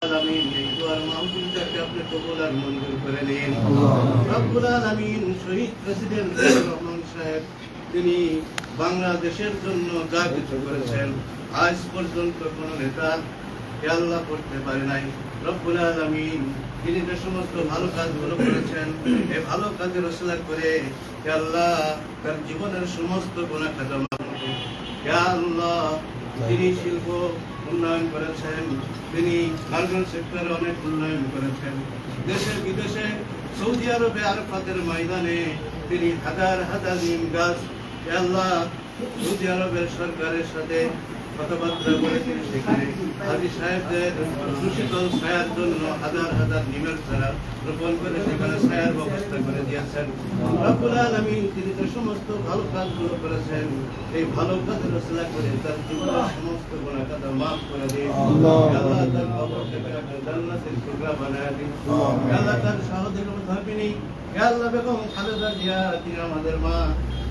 আলামিন এই দোয়ার মাহফিলটাকে আপনি কবুল আর মঞ্জুর করে নিন। রব্বুল আলামিন শহীদ প্রেসিডেন্ট জিয়াউর রহমান সাহেব তিনি বাংলাদেশের জন্য যা কিছু করেছেন আজ পর্যন্ত কোন নেতা আল্লাহ করতে পারে নাই। রব্বুল আলামিন তিনি যে সমস্ত ভালো কাজগুলো করেছেন এই ভালো কাজের ওসিলা করে আল্লাহ তার জীবনের সমস্ত গুনাহ খাতা মাফ করুন। ইয়া আল্লাহ তিনি শিল্প উন্নয়ন করেছেন, তিনি কার্বন সেক্টরে অনেক উন্নয়ন করেছেন, দেশে বিদেশে সৌদি আরবে আরাফাতের ময়দানে তিনি হাজার হাজার নিম গাছ আল্লাহ সৌদি আরবের সরকারের সাথে কথাবার্তা বলে তিনি সেখানে হাজী সাহেবদের সুশীতল ছায়ার জন্য হাজার হাজার নিমের চারা রোপণ করে সেখানে ছায়ার ব্যবস্থা করে দিয়েছেন। রব্বুল আলামিন তিনি যে সমস্ত ভালো কাজগুলো করেছেন এই ভালো কাজের ওসিলা করে তার জীবনের সমস্ত গুনাহ খাতা মাফ করে দিন। আল্লাহ তার কবরটাকে আপনি জান্নাতের টুকরা বানায় দিন। আল্লাহ তার সহোদর ভাবিনী আল্লাহ বেগম খালেদা জিয়া তিনি আমাদের মা,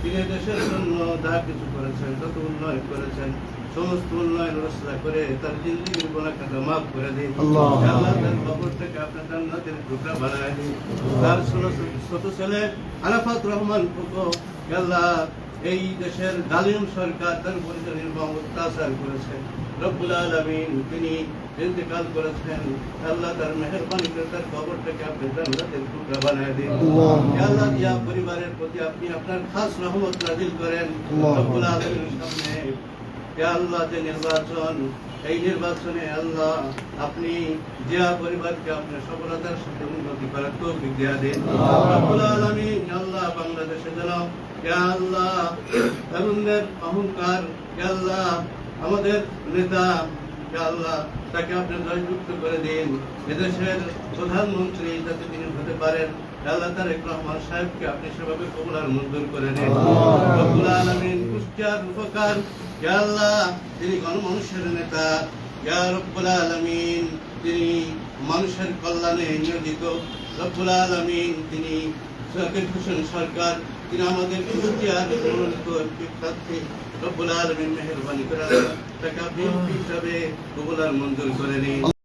তিনি দেশের জন্য যা কিছু করেছেন যত উন্নয়ন করেছেন সমস্ত উন্নয়ন রচনা করে তার জিন্দেগির গুনাহ খাতা মাফ করে দিন। আল্লাহ তার কবরটাকে আপনি জান্নাতের টুকরা বানায় দিন। তার ছোট ছেলে আরাফাত রহমান ফুকো আল্লাহ এই দেশের জালিম সরকার তার উপরে নির্মম অত্যাচার করেছে। রব্বুল আলামিন তিনি ইন্তেকাল করেছেন। আল্লাহ তার মেহেরবানি করে তার কবরটাকে আপনি জান্নাতের টুকরা বানায় দিন। আল্লাহ ইয়া পরিবারের প্রতি আপনি আপনার খাস রহমত নাযিল করেন। রব্বুল আলামিনের সামনে ইয়া আল্লাহ যে নির্বাচন এই নির্বাচনে আল্লাহ আপনি জিয়া পরিবারকে আপনি সফলতার সাথে উন্নতি করার তৌফিক দিয়া দিন। রব্বুল আলামিন আল্লাহ বাংলাদেশে যেন ইয়া আল্লাহ তরুণদের অহংকার ইয়া আল্লাহ আমাদের নেতা ইয়া আল্লাহ তাকে আপনি জয়যুক্ত করে দিন। এদেশের প্রধানমন্ত্রী যাতে তিনি হতে পারেন আল্লাহ তারেক রহমান সাহেবকে আপনি সেভাবে কবুল আর মঞ্জুর করে নিন। রব্বুল আলামিন কুষ্টিয়ার উপকার ইয়া আল্লাহ তিনি গণমানুষের নেতা ইয়া রব্বুল আলামিন তিনি মানুষের কল্যাণে নিয়োজিত। রব্বুল আলামিন তিনি জাকির হোসেন সরকার তিনি আমাদের কুষ্টিয়ার মনোনীত প্রার্থী। রব্বুল আলামিন মেহেরবানি করে তাকে আপনি হিসাবে কবুল আর মঞ্জুর করে নিন।